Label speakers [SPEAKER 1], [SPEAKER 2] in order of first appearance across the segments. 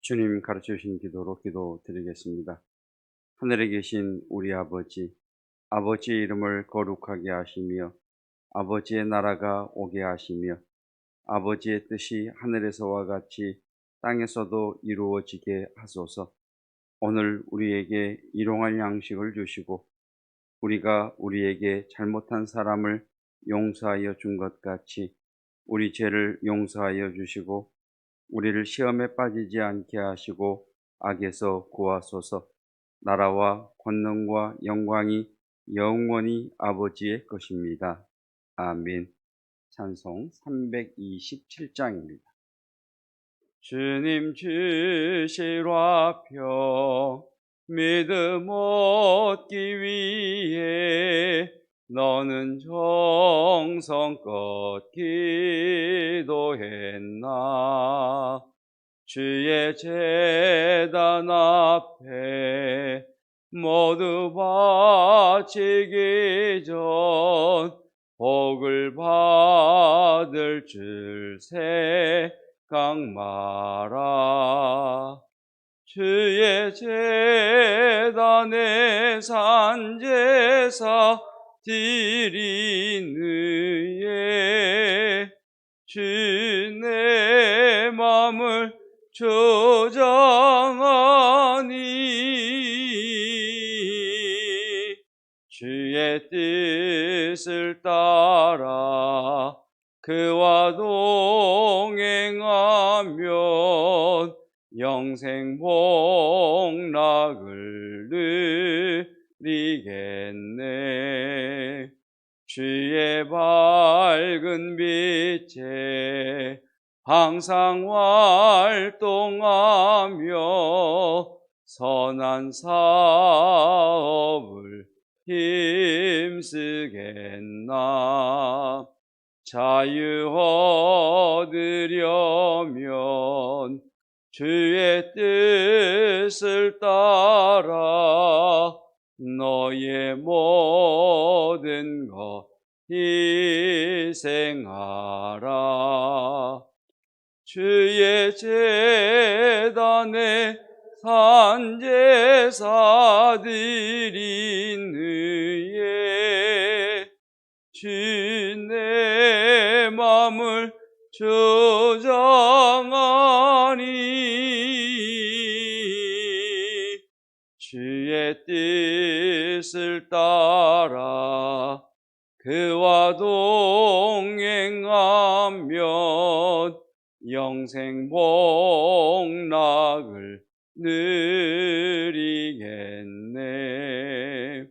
[SPEAKER 1] 주님 가르쳐 주신 기도로 기도드리겠습니다. 하늘에 계신 우리 아버지, 아버지의 이름을 거룩하게 하시며 아버지의 나라가 오게 하시며 아버지의 뜻이 하늘에서와 같이 땅에서도 이루어지게 하소서. 오늘 우리에게 일용할 양식을 주시고 우리가 우리에게 잘못한 사람을 용서하여 준 것 같이 우리 죄를 용서하여 주시고 우리를 시험에 빠지지 않게 하시고 악에서 구하소서. 나라와 권능과 영광이 영원히 아버지의 것입니다. 아멘. 찬송 327장입니다. 주님 주실 화평 믿음 얻기 위해 너는 정성껏 기도했나. 주의 제단 앞에 모두 바치기 전 복을 받을 줄 생각 마라. 주의 제단에 산제사 드린 의에 주 내 맘을 조장하니 주의 뜻을 따라 그와 동행하면 영생 복락을 누리겠네. 주의 밝은 빛에 항상 활동하며 선한 사업을 힘쓰겠나. 자유 얻으려면 주의 뜻을 따라 너의 모든 것 희생하라. 주의 제단에 산제사드린 의에 주 내 맘을 조장하니 주의 뜻을 따라 그와 동행하면 영생 복락을 누리겠네.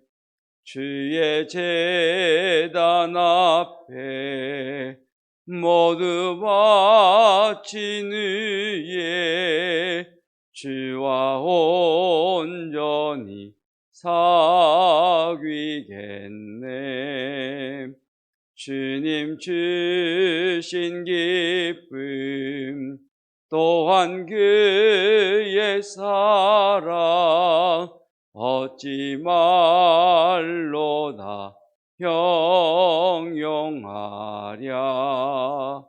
[SPEAKER 1] 주의 제단 앞에 모두 바친 후에 주와 온전히 사귀겠네. 주님 주신 기쁨 또한 그의 사랑 어찌 말로 다 형용하랴.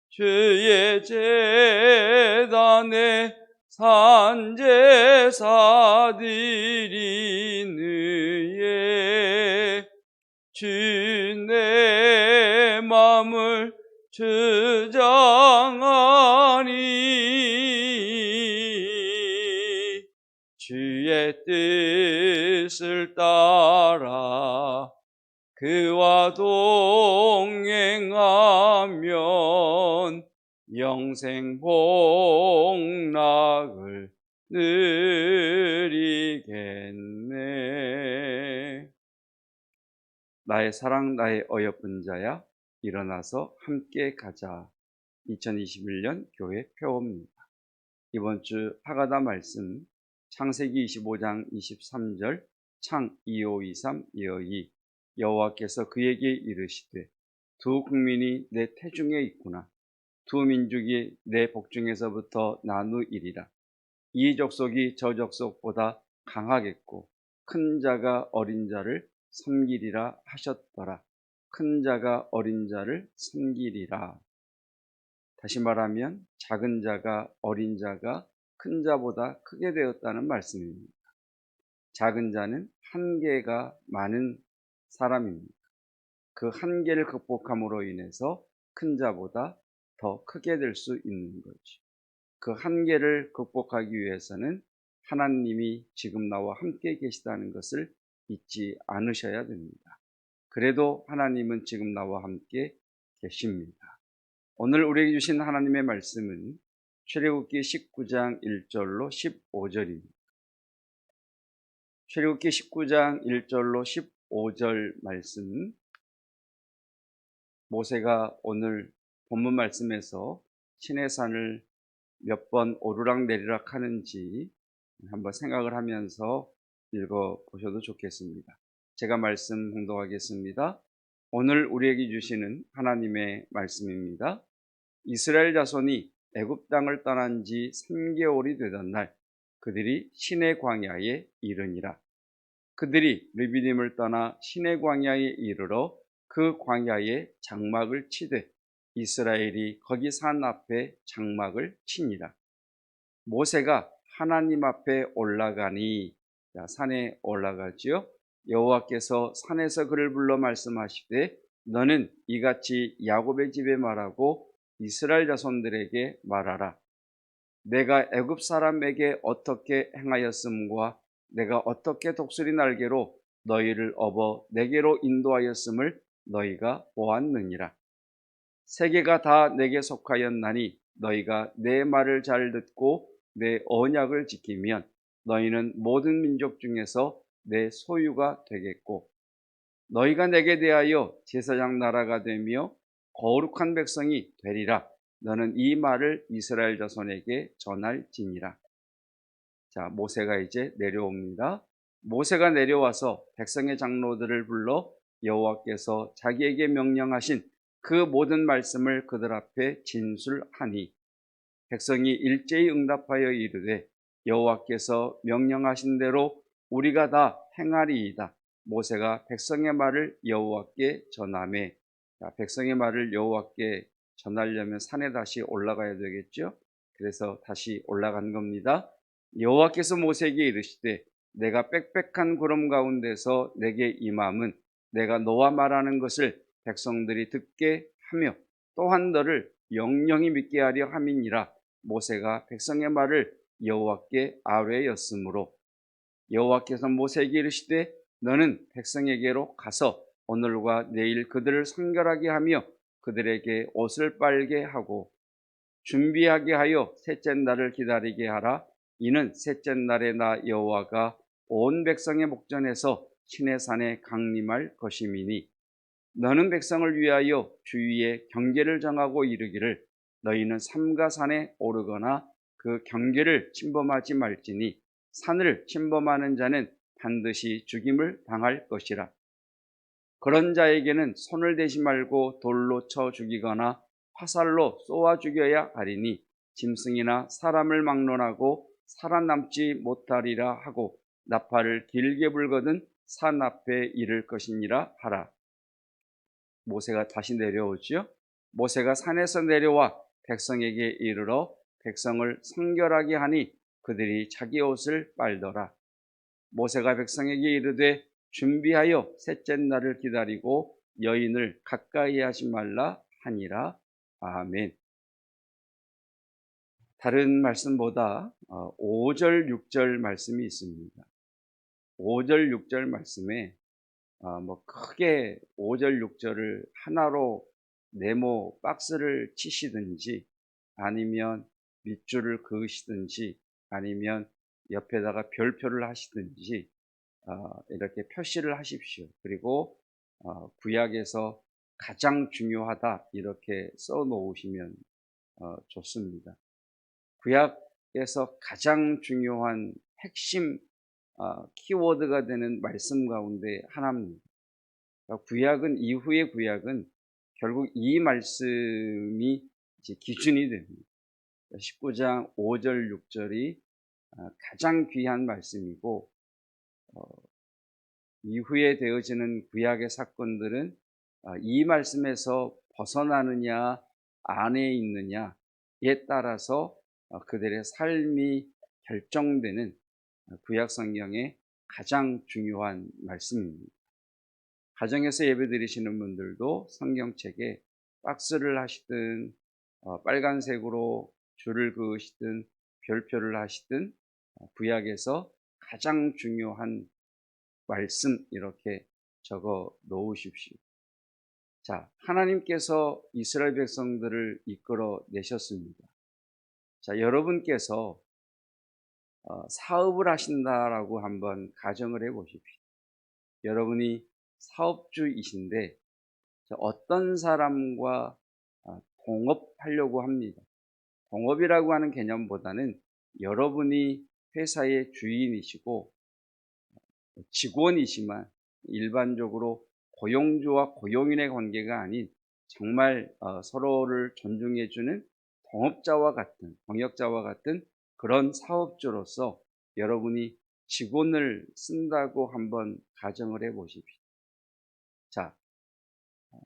[SPEAKER 1] 주의 제단에 산제사드린 의에 주 내 맘을 주장하니 주의 뜻을 따라 그와 동행하면 영생 복락을 누리겠네. 나의 사랑 나의 어여쁜 자야 일어나서 함께 가자. 2021년 교회 표어입니다. 이번 주 하가다 말씀 창세기 25장 23절 창 2523 22 여호와께서 그에게 이르시되 두 국민이 내 태중에 있구나. 두 민족이 내 복중에서부터 나누이리라. 이 족속이 저 족속보다 강하겠고 큰 자가 어린 자를 섬기리라 하셨더라. 큰 자가 어린 자를 섬기리라. 다시 말하면 작은 자가 어린 자가 큰 자보다 크게 되었다는 말씀입니다. 작은 자는 한계가 많은 사람입니다. 그 한계를 극복함으로 인해서 큰 자보다 더 크게 될 수 있는 거죠. 그 한계를 극복하기 위해서는 하나님이 지금 나와 함께 계시다는 것을 잊지 않으셔야 됩니다. 그래도 하나님은 지금 나와 함께 계십니다. 오늘 우리에게 주신 하나님의 말씀은 출애굽기 19장 1절로 15절입니다. 출애굽기 19장 1절로 15절 말씀, 모세가 오늘 본문 말씀에서 시내산을 몇 번 오르락 내리락 하는지 한번 생각을 하면서 읽어보셔도 좋겠습니다. 제가 말씀 봉독하겠습니다. 오늘 우리에게 주시는 하나님의 말씀입니다. 이스라엘 자손이 애굽 땅을 떠난 지 3개월이 되던 날 그들이 시내 광야에 이르니라. 그들이 르비딤을 떠나 시내 광야에 이르러 그 광야에 장막을 치되 이스라엘이 거기 산 앞에 장막을 치니라. 모세가 하나님 앞에 올라가니, 산에 올라가지요. 여호와께서 산에서 그를 불러 말씀하시되 너는 이같이 야곱의 집에 말하고 이스라엘 자손들에게 말하라. 내가 애굽 사람에게 어떻게 행하였음과 내가 어떻게 독수리 날개로 너희를 업어 내게로 인도하였음을 너희가 보았느니라. 세계가 다 내게 속하였나니 너희가 내 말을 잘 듣고 내 언약을 지키면 너희는 모든 민족 중에서 내 소유가 되겠고 너희가 내게 대하여 제사장 나라가 되며 거룩한 백성이 되리라. 너는 이 말을 이스라엘 자손에게 전할지니라. 자, 모세가 이제 내려옵니다. 모세가 내려와서 백성의 장로들을 불러 여호와께서 자기에게 명령하신 그 모든 말씀을 그들 앞에 진술하니 백성이 일제히 응답하여 이르되 여호와께서 명령하신 대로 우리가 다 행하리이다. 모세가 백성의 말을 여호와께 전하매, 백성의 말을 여호와께 전하려면 산에 다시 올라가야 되겠죠. 그래서 다시 올라간 겁니다. 여호와께서 모세에게 이르시되 내가 빽빽한 구름 가운데서 내게 임함은 내가 너와 말하는 것을 백성들이 듣게 하며 또한 너를 영영히 믿게 하려 함이니라. 모세가 백성의 말을 여호와께 아뢰었으므로 여호와께서 모세에게 이르시되 너는 백성에게로 가서 오늘과 내일 그들을 성결하게 하며 그들에게 옷을 빨게 하고 준비하게 하여 셋째 날을 기다리게 하라. 이는 셋째 날에 나 여호와가 온 백성의 목전에서 시내산에 강림할 것임이니 너는 백성을 위하여 주위에 경계를 정하고 이르기를 너희는 삼가 산에 오르거나 그 경계를 침범하지 말지니 산을 침범하는 자는 반드시 죽임을 당할 것이라. 그런 자에게는 손을 대지 말고 돌로 쳐 죽이거나 화살로 쏘아 죽여야 하리니 짐승이나 사람을 막론하고 살아남지 못하리라 하고 나팔을 길게 불거든 산 앞에 이를 것이니라 하라. 모세가 다시 내려오지요. 모세가 산에서 내려와 백성에게 이르러 백성을 성결하게 하니 그들이 자기 옷을 빨더라. 모세가 백성에게 이르되 준비하여 셋째 날을 기다리고 여인을 가까이 하지 말라 하니라. 아멘. 다른 말씀보다 5절, 6절 말씀이 있습니다. 5절, 6절 말씀에 크게 5절, 6절을 하나로 네모 박스를 치시든지 아니면 밑줄을 그으시든지 아니면 옆에다가 별표를 하시든지 이렇게 표시를 하십시오. 그리고 구약에서 가장 중요하다 이렇게 써 놓으시면 좋습니다. 구약에서 가장 중요한 핵심 키워드가 되는 말씀 가운데 하나입니다. 구약은 이후의 구약은 결국 이 말씀이 이제 기준이 됩니다. 19장 5절 6절이 가장 귀한 말씀이고 이후에 되어지는 구약의 사건들은 이 말씀에서 벗어나느냐 안에 있느냐에 따라서 그들의 삶이 결정되는 구약 성경의 가장 중요한 말씀입니다. 가정에서 예배드리시는 분들도 성경책에 박스를 하시든 빨간색으로 줄을 그으시든 별표를 하시든 구약에서 가장 중요한 말씀 이렇게 적어 놓으십시오. 자, 하나님께서 이스라엘 백성들을 이끌어 내셨습니다. 자, 여러분께서 사업을 하신다라고 한번 가정을 해 보십시오. 여러분이 사업주이신데 어떤 사람과 동업하려고 합니다. 동업이라고 하는 개념보다는 여러분이 회사의 주인이시고 직원이지만 일반적으로 고용주와 고용인의 관계가 아닌 정말 서로를 존중해주는 동업자와 같은, 동역자와 같은 그런 사업주로서 여러분이 직원을 쓴다고 한번 가정을 해 보십시오. 자,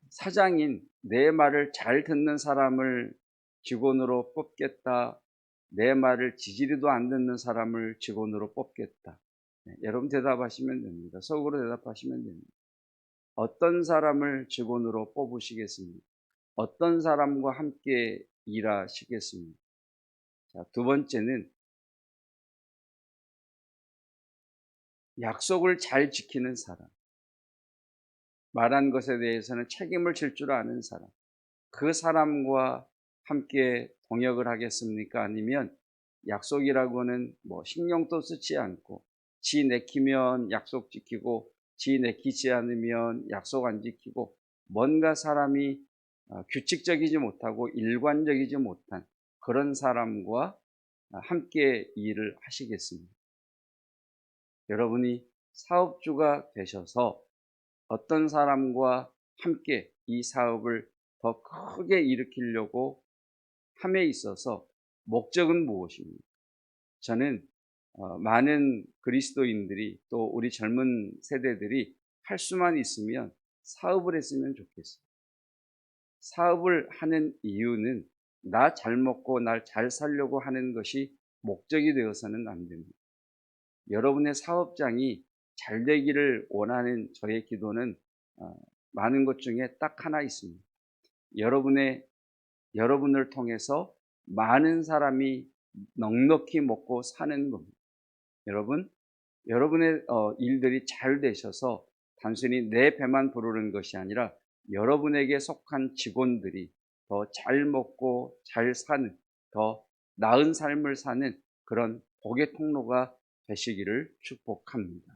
[SPEAKER 1] 사장인 내 말을 잘 듣는 사람을 직원으로 뽑겠다. 내 말을 지지리도 안 듣는 사람을 직원으로 뽑겠다. 여러분 대답하시면 됩니다. 속으로 대답하시면 됩니다. 어떤 사람을 직원으로 뽑으시겠습니까? 어떤 사람과 함께 일하시겠습니까? 자, 두 번째는 약속을 잘 지키는 사람. 말한 것에 대해서는 책임을 질 줄 아는 사람. 그 사람과 함께 동역을 하겠습니까? 아니면 약속이라고는 신경도 쓰지 않고 지 내키면 약속 지키고 지 내키지 않으면 약속 안 지키고 뭔가 사람이 규칙적이지 못하고 일관적이지 못한 그런 사람과 함께 일을 하시겠습니다. 여러분이 사업주가 되셔서 어떤 사람과 함께 이 사업을 더 크게 일으키려고 함에 있어서 목적은 무엇입니까? 저는 많은 그리스도인들이 또 우리 젊은 세대들이 할 수만 있으면 사업을 했으면 좋겠어요. 사업을 하는 이유는 나 잘 먹고 날 잘 살려고 하는 것이 목적이 되어서는 안 됩니다. 여러분의 사업장이 잘 되기를 원하는 저의 기도는 많은 것 중에 딱 하나 있습니다. 여러분을 통해서 많은 사람이 넉넉히 먹고 사는 겁니다. 여러분의 일들이 잘 되셔서 단순히 내 배만 부르는 것이 아니라 여러분에게 속한 직원들이 더 잘 먹고 잘 사는, 더 나은 삶을 사는 그런 복의 통로가 되시기를 축복합니다.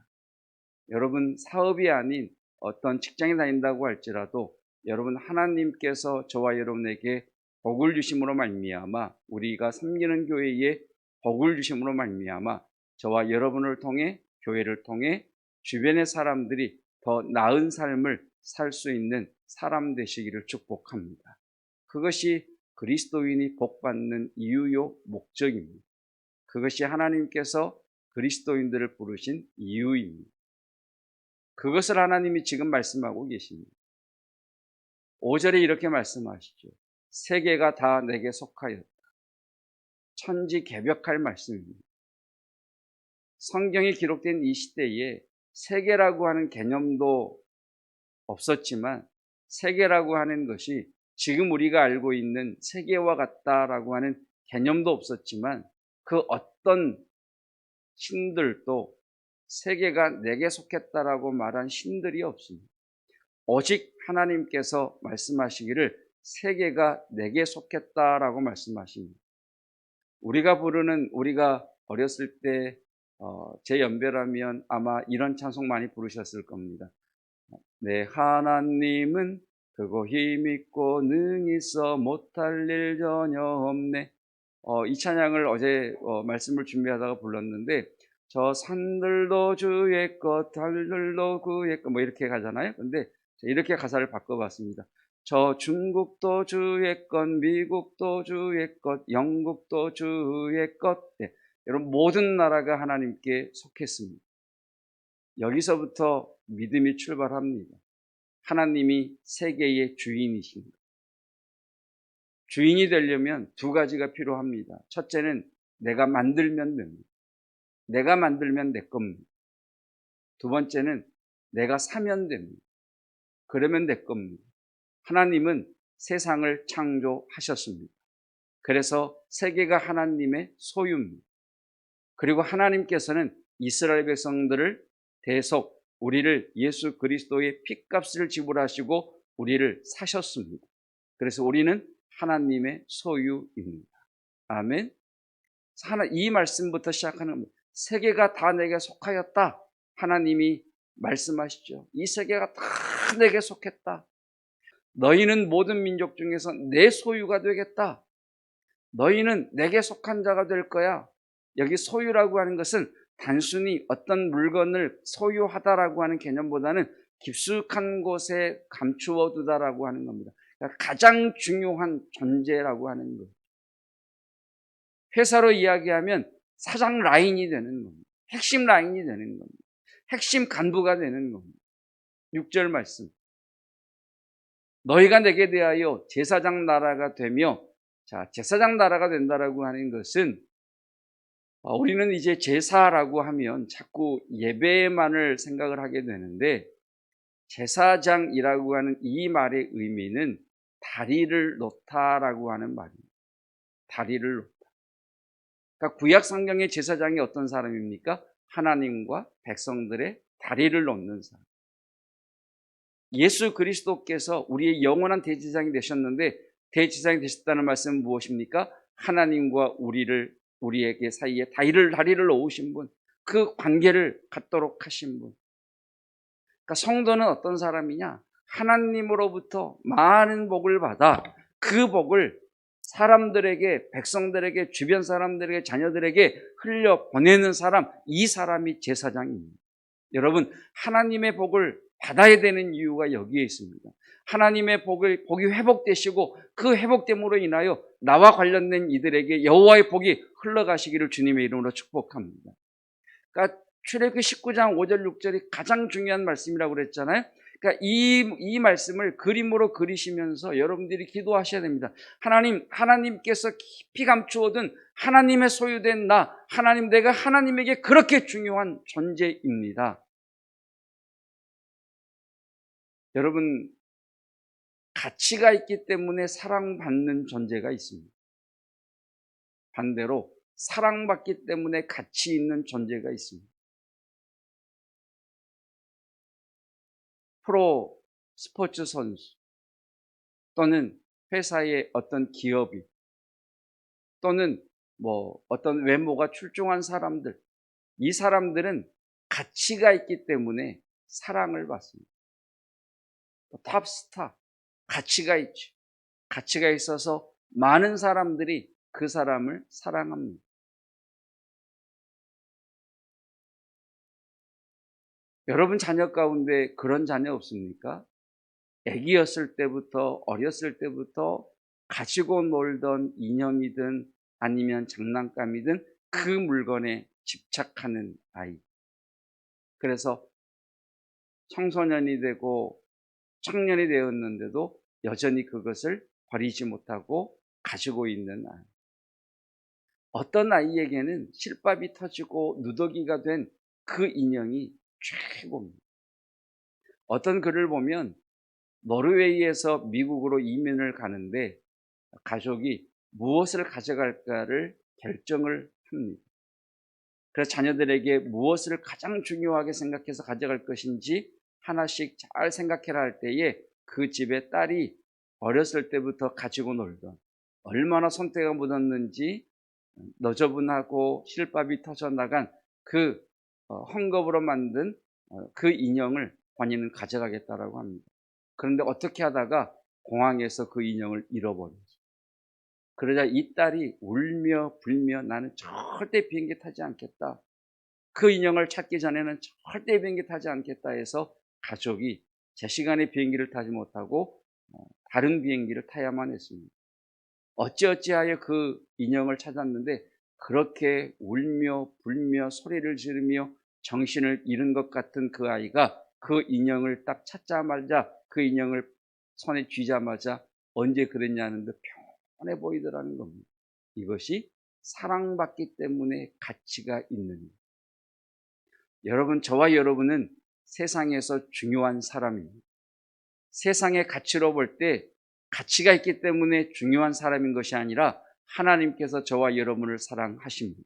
[SPEAKER 1] 여러분 사업이 아닌 어떤 직장에 다닌다고 할지라도 여러분 하나님께서 저와 여러분에게 복을 주심으로 말미암아 우리가 섬기는 교회에 복을 주심으로 말미암아 저와 여러분을 통해 교회를 통해 주변의 사람들이 더 나은 삶을 살 수 있는 사람 되시기를 축복합니다. 그것이 그리스도인이 복받는 이유요 목적입니다. 그것이 하나님께서 그리스도인들을 부르신 이유입니다. 그것을 하나님이 지금 말씀하고 계십니다. 5절에 이렇게 말씀하시죠. 세계가 다 내게 속하였다. 천지개벽할 말씀입니다. 성경이 기록된 이 시대에 세계라고 하는 개념도 없었지만 세계라고 하는 것이 지금 우리가 알고 있는 세계와 같다라고 하는 개념도 없었지만 그 어떤 신들도 세계가 내게 속했다라고 말한 신들이 없습니다. 오직 하나님께서 말씀하시기를 세계가 내게 속했다라고 말씀하십니다. 우리가 어렸을 때 제 연배라면 아마 이런 찬송 많이 부르셨을 겁니다. 내 하나님은 크고 힘있고 능히 써 못할 일 전혀 없네. 이 찬양을 어제 말씀을 준비하다가 불렀는데 저 산들도 주의 것, 달들도 그의 것 이렇게 가잖아요. 근데 이렇게 가사를 바꿔봤습니다. 저 중국도 주의 것, 미국도 주의 것, 영국도 주의 것. 네, 여러분 모든 나라가 하나님께 속했습니다. 여기서부터 믿음이 출발합니다. 하나님이 세계의 주인이십니다. 주인이 되려면 두 가지가 필요합니다. 첫째는 내가 만들면 됩니다. 내가 만들면 내 겁니다. 두 번째는 내가 사면 됩니다. 그러면 내 겁니다. 하나님은 세상을 창조하셨습니다. 그래서 세계가 하나님의 소유입니다. 그리고 하나님께서는 이스라엘 백성들을 대속 우리를 예수 그리스도의 핏값을 지불하시고 우리를 사셨습니다. 그래서 우리는 하나님의 소유입니다. 아멘. 이 말씀부터 시작하는 겁니다. 세계가 다 내게 속하였다. 하나님이 말씀하시죠. 이 세계가 다 내게 속했다. 너희는 모든 민족 중에서 내 소유가 되겠다. 너희는 내게 속한 자가 될 거야. 여기 소유라고 하는 것은 단순히 어떤 물건을 소유하다라고 하는 개념보다는 깊숙한 곳에 감추어 두다라고 하는 겁니다. 그러니까 가장 중요한 존재라고 하는 거예요. 회사로 이야기하면 사장 라인이 되는 겁니다. 핵심 라인이 되는 겁니다. 핵심 간부가 되는 겁니다. 6절 말씀. 너희가 내게 대하여 제사장 나라가 되며, 자, 제사장 나라가 된다라고 하는 것은 우리는 이제 제사라고 하면 자꾸 예배만을 생각을 하게 되는데, 제사장이라고 하는 이 말의 의미는 다리를 놓다라고 하는 말입니다. 다리를 놓다. 그러니까 구약 성경의 제사장이 어떤 사람입니까? 하나님과 백성들의 다리를 놓는 사람. 예수 그리스도께서 우리의 영원한 대제사장이 되셨는데, 대제사장이 되셨다는 말씀은 무엇입니까? 하나님과 우리에게 사이에 다리를 놓으신 분, 그 관계를 갖도록 하신 분. 그러니까 성도는 어떤 사람이냐? 하나님으로부터 많은 복을 받아 그 복을 사람들에게, 백성들에게, 주변 사람들에게, 자녀들에게 흘려 보내는 사람, 이 사람이 제사장입니다. 여러분, 하나님의 복을 받아야 되는 이유가 여기에 있습니다. 하나님의 복이 회복되시고 그 회복됨으로 인하여 나와 관련된 이들에게 여호와의 복이 흘러가시기를 주님의 이름으로 축복합니다. 그러니까 출애굽기 19장 5절 6절이 가장 중요한 말씀이라고 그랬잖아요. 그러니까 이 말씀을 그림으로 그리시면서 여러분들이 기도하셔야 됩니다. 하나님께서 깊이 감추어둔 하나님의 소유된 내가 하나님에게 그렇게 중요한 존재입니다. 여러분, 가치가 있기 때문에 사랑받는 존재가 있습니다. 반대로 사랑받기 때문에 가치 있는 존재가 있습니다. 프로 스포츠 선수 또는 회사의 어떤 기업이 또는 어떤 외모가 출중한 사람들, 이 사람들은 가치가 있기 때문에 사랑을 받습니다. 탑스타, 가치가 있죠. 가치가 있어서 많은 사람들이 그 사람을 사랑합니다. 여러분 자녀 가운데 그런 자녀 없습니까? 아기였을 때부터, 어렸을 때부터 가지고 놀던 인형이든 아니면 장난감이든 그 물건에 집착하는 아이. 그래서 청소년이 되고 청년이 되었는데도 여전히 그것을 버리지 못하고 가지고 있는 아이. 어떤 아이에게는 실밥이 터지고 누더기가 된 그 인형이 최고입니다. 어떤 글을 보면 노르웨이에서 미국으로 이민을 가는데 가족이 무엇을 가져갈까를 결정을 합니다. 그래서 자녀들에게 무엇을 가장 중요하게 생각해서 가져갈 것인지 하나씩 잘 생각해라 할 때에 그 집에 딸이 어렸을 때부터 가지고 놀던 얼마나 손때가 묻었는지 너저분하고 실밥이 터져 나간 그 헝겊으로 만든 그 인형을 본인은 가져가겠다라고 합니다. 그런데 어떻게 하다가 공항에서 그 인형을 잃어버렸어요. 그러자 이 딸이 울며 불며 나는 절대 비행기 타지 않겠다. 그 인형을 찾기 전에는 절대 비행기 타지 않겠다 해서 가족이 제 시간에 비행기를 타지 못하고 다른 비행기를 타야만 했습니다. 어찌어찌하여 그 인형을 찾았는데 그렇게 울며 불며 소리를 지르며 정신을 잃은 것 같은 그 아이가 그 인형을 딱 찾자마자 그 인형을 손에 쥐자마자 언제 그랬냐는데 뻔해 보이더라는 겁니다. 이것이 사랑받기 때문에 가치가 있는 일. 여러분, 저와 여러분은 세상에서 중요한 사람입니다. 세상의 가치로 볼 때 가치가 있기 때문에 중요한 사람인 것이 아니라 하나님께서 저와 여러분을 사랑하십니다.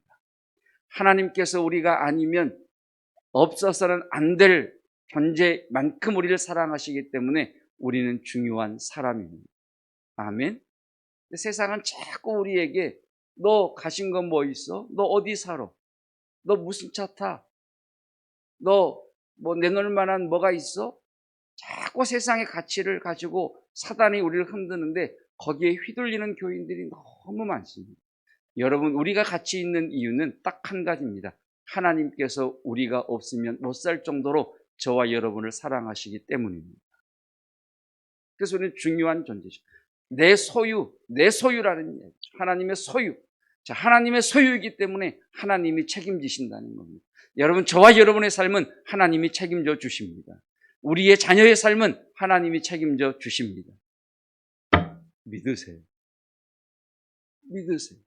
[SPEAKER 1] 하나님께서 우리가 아니면 없어서는 안 될 존재만큼 우리를 사랑하시기 때문에 우리는 중요한 사람입니다. 아멘. 세상은 자꾸 우리에게 너 가진 건 뭐 있어? 너 어디 살아? 너 무슨 차 타? 너 뭐 내놓을 만한 뭐가 있어? 자꾸 세상의 가치를 가지고 사단이 우리를 흔드는데 거기에 휘둘리는 교인들이 너무 많습니다. 여러분, 우리가 가치 있는 이유는 딱 한 가지입니다. 하나님께서 우리가 없으면 못 살 정도로 저와 여러분을 사랑하시기 때문입니다. 그래서 우리는 중요한 존재죠. 내 소유, 내 소유라는 얘기죠. 하나님의 소유. 자, 하나님의 소유이기 때문에 하나님이 책임지신다는 겁니다. 여러분, 저와 여러분의 삶은 하나님이 책임져 주십니다. 우리의 자녀의 삶은 하나님이 책임져 주십니다. 믿으세요. 믿으세요.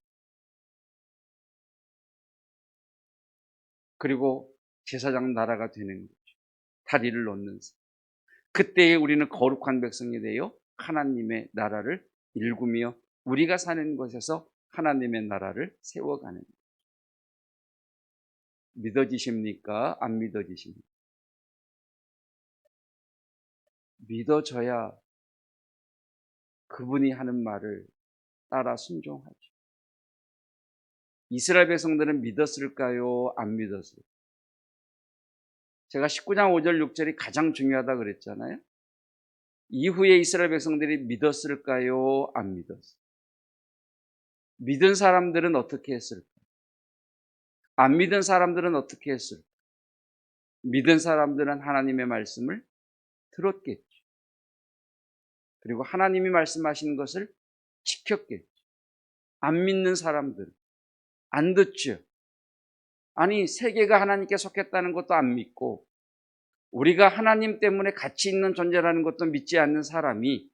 [SPEAKER 1] 그리고 제사장 나라가 되는 거죠. 다리를 놓는 삶. 그때에 우리는 거룩한 백성이 되어 하나님의 나라를 일구며 우리가 사는 곳에서 하나님의 나라를 세워가는 거예요. 믿어지십니까? 안 믿어지십니까? 믿어져야 그분이 하는 말을 따라 순종하죠. 이스라엘 백성들은 믿었을까요? 안 믿었을까요? 제가 19장 5절 6절이 가장 중요하다 그랬잖아요. 이후에 이스라엘 백성들이 믿었을까요? 안 믿었을까요? 믿은 사람들은 어떻게 했을까요? 안 믿은 사람들은 어떻게 했을까요? 믿은 사람들은 하나님의 말씀을 들었겠죠. 그리고 하나님이 말씀하시는 것을 지켰겠죠. 안 믿는 사람들은 안 듣죠. 아니, 세계가 하나님께 속했다는 것도 안 믿고 우리가 하나님 때문에 가치 있는 존재라는 것도 믿지 않는 사람이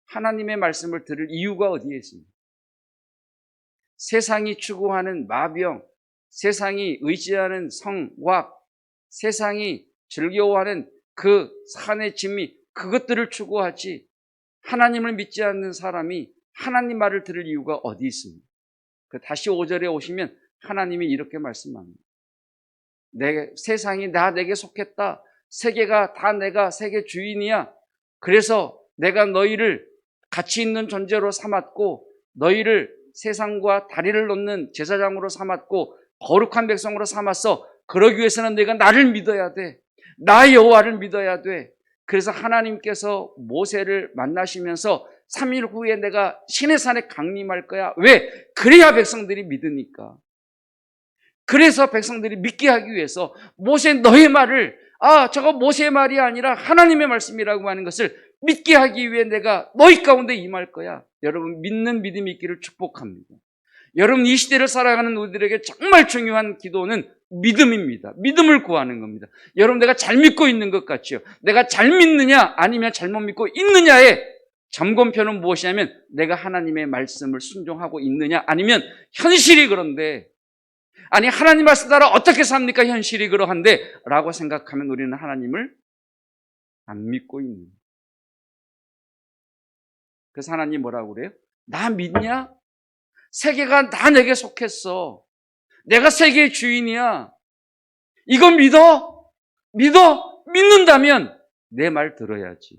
[SPEAKER 1] 하나님의 말씀을 들을 이유가 어디에 있습니까? 세상이 추구하는 마병, 세상이 의지하는 성악, 세상이 즐겨워하는 그 산의 진미, 그것들을 추구하지 하나님을 믿지 않는 사람이 하나님 말을 들을 이유가 어디 있습니까? 다시 5절에 오시면 하나님이 이렇게 말씀합니다. 세상이 내게 속했다. 세계가 다 내가 세계 주인이야. 그래서 내가 너희를 가치 있는 존재로 삼았고 너희를 세상과 다리를 놓는 제사장으로 삼았고 거룩한 백성으로 삼았어. 그러기 위해서는 내가 나를 믿어야 돼. 나 여호와를 믿어야 돼. 그래서 하나님께서 모세를 만나시면서 3일 후에 내가 시내산에 강림할 거야. 왜? 그래야 백성들이 믿으니까. 그래서 백성들이 믿게 하기 위해서 모세 너의 말을 저거 모세의 말이 아니라 하나님의 말씀이라고 하는 것을 믿게 하기 위해 내가 너희 가운데 임할 거야. 여러분, 믿는 믿음이 있기를 축복합니다. 여러분, 이 시대를 살아가는 우리들에게 정말 중요한 기도는 믿음입니다. 믿음을 구하는 겁니다. 여러분, 내가 잘 믿고 있는 것 같지요? 내가 잘 믿느냐 아니면 잘못 믿고 있느냐의 점검표는 무엇이냐면 내가 하나님의 말씀을 순종하고 있느냐 아니면 현실이 그런데 아니 하나님 말씀 따라 어떻게 삽니까? 현실이 그러한데 라고 생각하면 우리는 하나님을 안 믿고 있는 거예요. 그래서 하나님 뭐라고 그래요? 나 믿냐? 세계가 다 내게 속했어. 내가 세계의 주인이야. 이거 믿어? 믿어? 믿는다면 내 말 들어야지.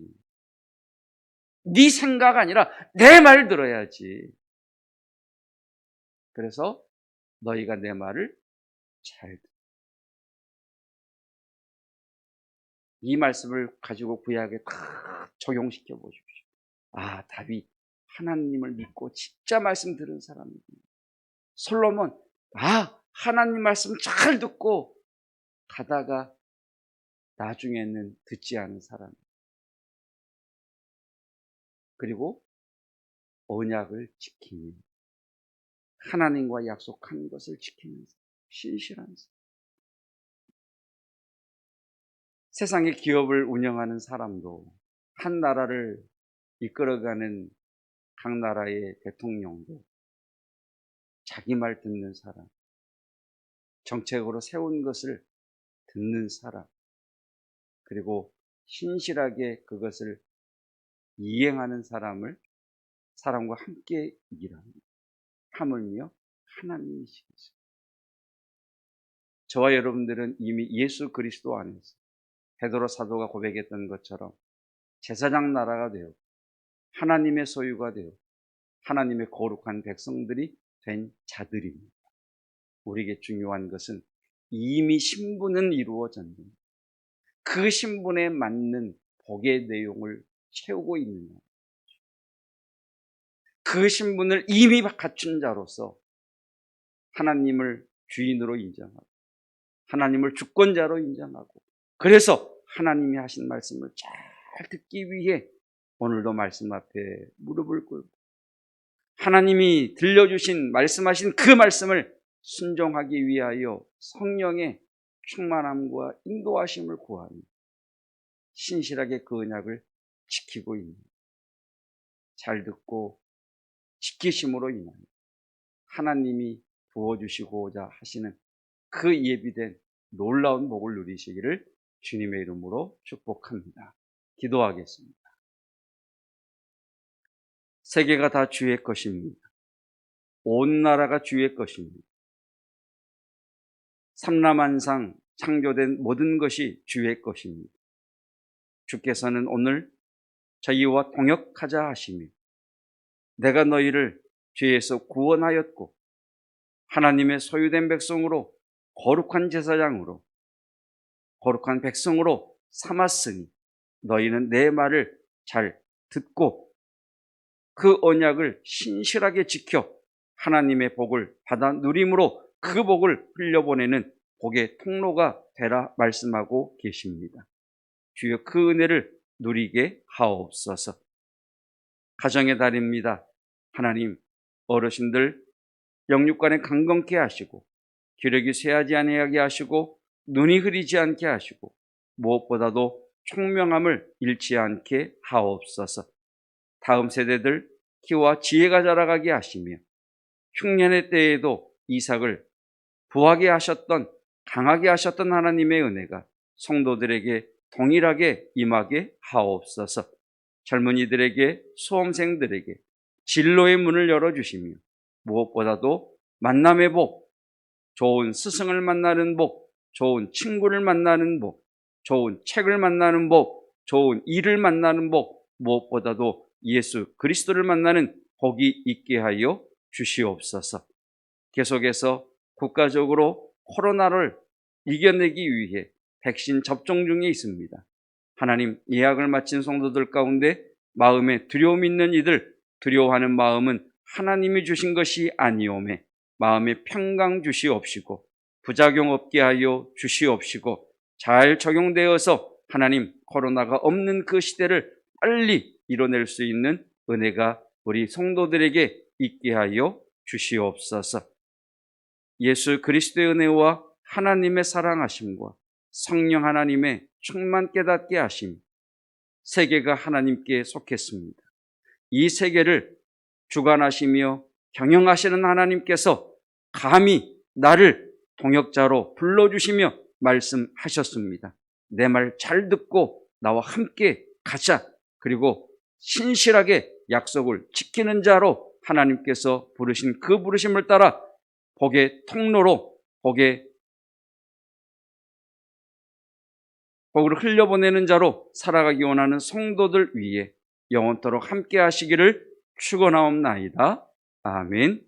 [SPEAKER 1] 네 생각 아니라 내 말 들어야지. 그래서 너희가 내 말을 잘 들어. 이 말씀을 가지고 구약에 다 적용시켜 보십시오. 다윗 하나님을 믿고 진짜 말씀 들은 사람입니다. 솔로몬 하나님 말씀 잘 듣고 가다가 나중에는 듣지 않은 사람. 그리고 언약을 지키는 하나님과 약속한 것을 지키는 신실한 사람. 세상의 기업을 운영하는 사람도 한 나라를 이끌어가는 각 나라의 대통령도 자기 말 듣는 사람, 정책으로 세운 것을 듣는 사람, 그리고 신실하게 그것을 이행하는 사람과 함께 일합니다. 하물며 하나님이시겠어요. 저와 여러분들은 이미 예수 그리스도 안에서 베드로 사도가 고백했던 것처럼 제사장 나라가 되어 하나님의 소유가 되어 하나님의 거룩한 백성들이 된 자들입니다. 우리에게 중요한 것은 이미 신분은 이루어졌는데 그 신분에 맞는 복의 내용을 채우고 있느냐, 그 신분을 이미 갖춘 자로서 하나님을 주인으로 인정하고 하나님을 주권자로 인정하고, 그래서 하나님이 하신 말씀을 잘 듣기 위해 오늘도 말씀 앞에 무릎을 꿇고 하나님이 들려주신 말씀하신 그 말씀을 순종하기 위하여 성령의 충만함과 인도하심을 구하며 신실하게 그 언약을 지키고 있는, 잘 듣고 지키심으로 인하여 하나님이 부어주시고자 하시는 그 예비된 놀라운 복을 누리시기를 주님의 이름으로 축복합니다. 기도하겠습니다. 세계가 다 주의 것입니다. 온 나라가 주의 것입니다. 삼라만상 창조된 모든 것이 주의 것입니다. 주께서는 오늘 저희와 동역하자 하시며 내가 너희를 죄에서 구원하였고 하나님의 소유된 백성으로 거룩한 제사장으로 거룩한 백성으로 삼았으니 너희는 내 말을 잘 듣고 그 언약을 신실하게 지켜 하나님의 복을 받아 누림으로 그 복을 흘려보내는 복의 통로가 되라 말씀하고 계십니다. 주여 그 은혜를 누리게 하옵소서. 가정의 달입니다. 하나님, 어르신들 영육간에 강건케 하시고 기력이 쇠하지 아니하게 하시고 눈이 흐리지 않게 하시고 무엇보다도 총명함을 잃지 않게 하옵소서. 다음 세대들 키와 지혜가 자라가게 하시며 흉년의 때에도 이삭을 부하게 하셨던, 강하게 하셨던 하나님의 은혜가 성도들에게 동일하게 임하게 하옵소서. 젊은이들에게, 수험생들에게 진로의 문을 열어주시며 무엇보다도 만남의 복, 좋은 스승을 만나는 복, 좋은 친구를 만나는 복, 좋은 책을 만나는 복, 좋은 일을 만나는 복, 무엇보다도 예수 그리스도를 만나는 복이 있게 하여 주시옵소서. 계속해서 국가적으로 코로나를 이겨내기 위해 백신 접종 중에 있습니다. 하나님, 예약을 마친 성도들 가운데 마음에 두려움 있는 이들, 두려워하는 마음은 하나님이 주신 것이 아니오매 마음에 평강 주시옵시고 부작용 없게 하여 주시옵시고 잘 적용되어서 하나님, 코로나가 없는 그 시대를 빨리 이뤄낼 수 있는 은혜가 우리 성도들에게 있게 하여 주시옵소서. 예수 그리스도의 은혜와 하나님의 사랑하심과 성령 하나님의 충만 깨닫게 하심, 세계가 하나님께 속했습니다. 이 세계를 주관하시며 경영하시는 하나님께서 감히 나를 동역자로 불러주시며 말씀하셨습니다. 내 말 잘 듣고 나와 함께 가자. 그리고 신실하게 약속을 지키는 자로 하나님께서 부르신 그 부르심을 따라 복의 통로로 복을 흘려보내는 자로 살아가기 원하는 성도들 위해 영원토록 함께 하시기를 축원하옵나이다. 아멘.